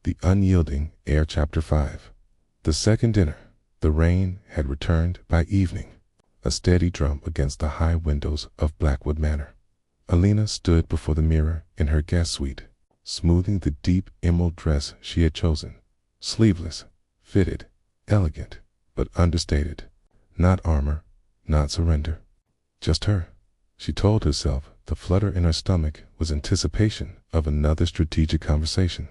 The Unyielding Heir, Chapter 5. The second dinner. The rain had returned by evening, a steady drum against the high windows of Blackwood Manor. Elena stood before the mirror in her guest suite, smoothing the deep emerald dress she had chosen. Sleeveless, fitted, elegant, but understated. Not armor, not surrender. Just her. She told herself the flutter in her stomach was anticipation of another strategic conversation.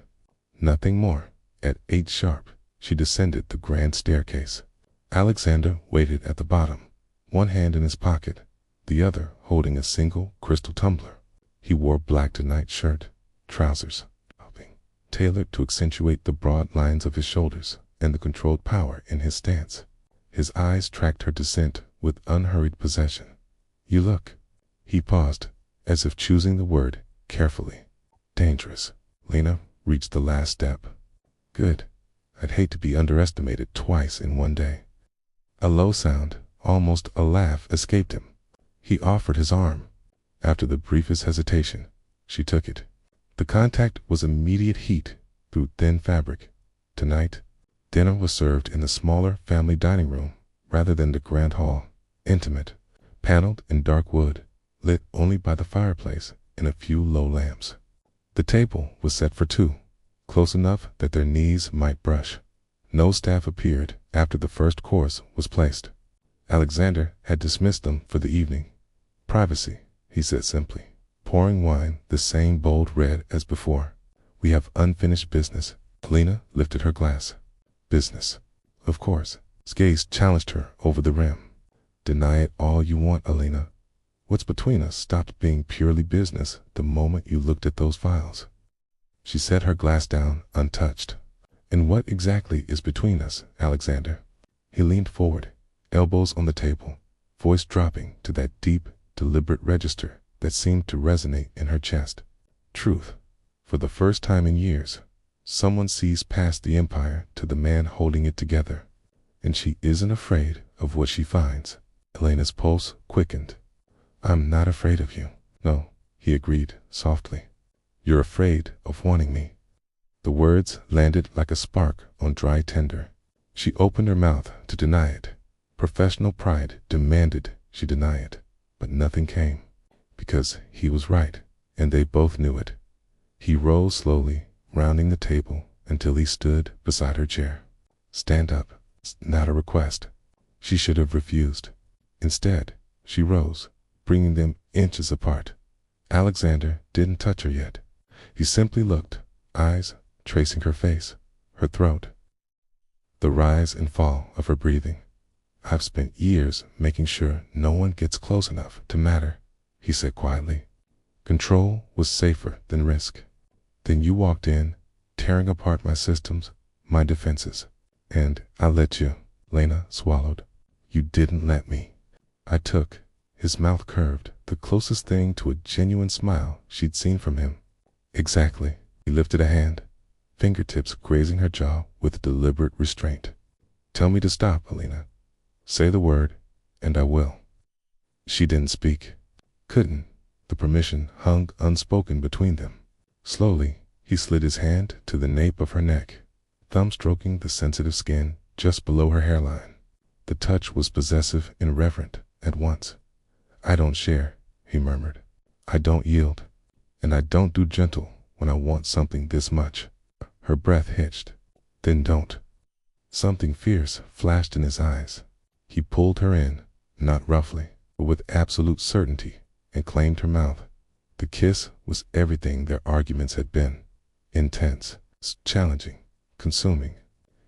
Nothing more. At 8 sharp, she descended the grand staircase. Alexander waited at the bottom, one hand in his pocket, the other holding a single crystal tumbler. He wore black to-night shirt, trousers, tailored to accentuate the broad lines of his shoulders and the controlled power in his stance. His eyes tracked her descent with unhurried possession. "You look." He paused, as if choosing the word carefully. "Dangerous." Lena reached the last step. "Good. I'd hate to be underestimated twice in one day." A low sound, almost a laugh, escaped him. He offered his arm. After the briefest hesitation, she took it. The contact was immediate heat through thin fabric. Tonight, dinner was served in the smaller family dining room rather than the grand hall, intimate, paneled in dark wood, lit only by the fireplace and a few low lamps. The table was set for 2, close enough that their knees might brush. No staff appeared after the first course was placed. Alexander had dismissed them for the evening. "Privacy," he said simply, pouring wine the same bold red as before. "We have unfinished business." Elena lifted her glass. "Business? Of course." His gaze challenged her over the rim. "Deny it all you want, Elena. What's between us stopped being purely business the moment you looked at those files." She set her glass down, untouched. "And what exactly is between us, Alexander?" He leaned forward, elbows on the table, voice dropping to that deep, deliberate register that seemed to resonate in her chest. "Truth. For the first time in years, someone sees past the empire to the man holding it together. And she isn't afraid of what she finds." Elena's pulse quickened. "I'm not afraid of you." "No," he agreed softly. "You're afraid of wanting me." The words landed like a spark on dry tinder. She opened her mouth to deny it. Professional pride demanded she deny it, but nothing came. Because he was right, and they both knew it. He rose slowly, rounding the table until he stood beside her chair. "Stand up. It's not a request." She should have refused. Instead, she rose, bringing them inches apart. Alexander didn't touch her yet. He simply looked, eyes tracing her face, her throat, the rise and fall of her breathing. "I've spent years making sure no one gets close enough to matter," he said quietly. "Control was safer than risk. Then you walked in, tearing apart my systems, my defenses. And I let you." Lena swallowed. "You didn't let me." "I took." His mouth curved, the closest thing to a genuine smile she'd seen from him. "Exactly." He lifted a hand, fingertips grazing her jaw with deliberate restraint. "Tell me to stop, Elena. Say the word, and I will." She didn't speak. Couldn't. The permission hung unspoken between them. Slowly, he slid his hand to the nape of her neck, thumb stroking the sensitive skin just below her hairline. The touch was possessive and reverent at once. "I don't share," he murmured. "I don't yield. And I don't do gentle when I want something this much." Her breath hitched. "Then don't." Something fierce flashed in his eyes. He pulled her in, not roughly, but with absolute certainty, and claimed her mouth. The kiss was everything their arguments had been. Intense, challenging, consuming.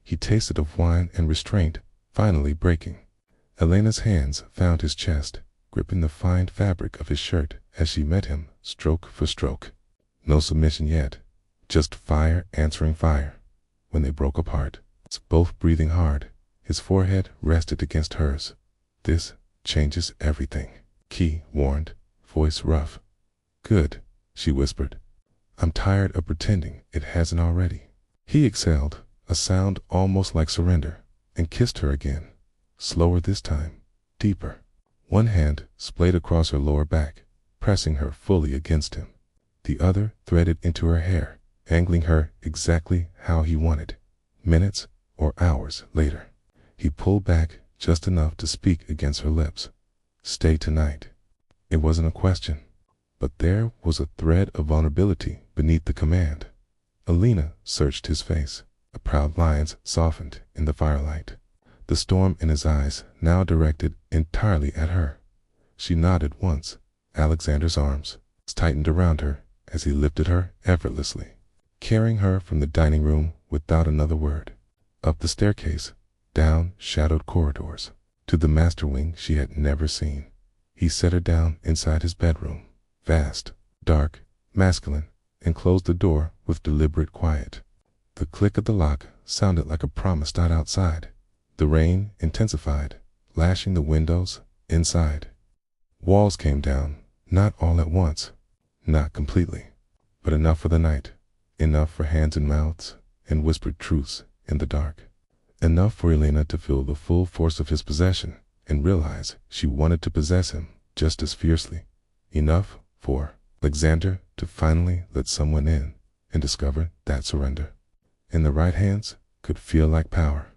He tasted of wine and restraint finally breaking. Elena's hands found his chest, gripping the fine fabric of his shirt as she met him stroke for stroke. No submission yet, just fire answering fire. When they broke apart, both breathing hard, his forehead rested against hers. "This changes everything," Key warned, voice rough. "Good," she whispered. "I'm tired of pretending it hasn't already." He exhaled, a sound almost like surrender, and kissed her again, slower this time, deeper. One hand splayed across her lower back, pressing her fully against him. The other threaded into her hair, angling her exactly how he wanted. Minutes or hours later, he pulled back just enough to speak against her lips. Stay tonight. It wasn't a question, but there was a thread of vulnerability beneath the command. Elena searched his face. The proud lines softened in the firelight, the storm in his eyes now directed entirely at her. She nodded once. Alexander's arms tightened around her as he lifted her effortlessly, carrying her from the dining room without another word, up the staircase, down shadowed corridors, to the master wing she had never seen. He set her down inside his bedroom, vast, dark, masculine, and closed the door with deliberate quiet. The click of the lock sounded like a promise died outside. The rain intensified, lashing the windows inside. Walls came down, not all at once, not completely, but enough for the night, enough for hands and mouths and whispered truths in the dark, enough for Elena to feel the full force of his possession and realize she wanted to possess him just as fiercely, enough for Alexander to finally let someone in and discover that surrender, in the right hands, could feel like power.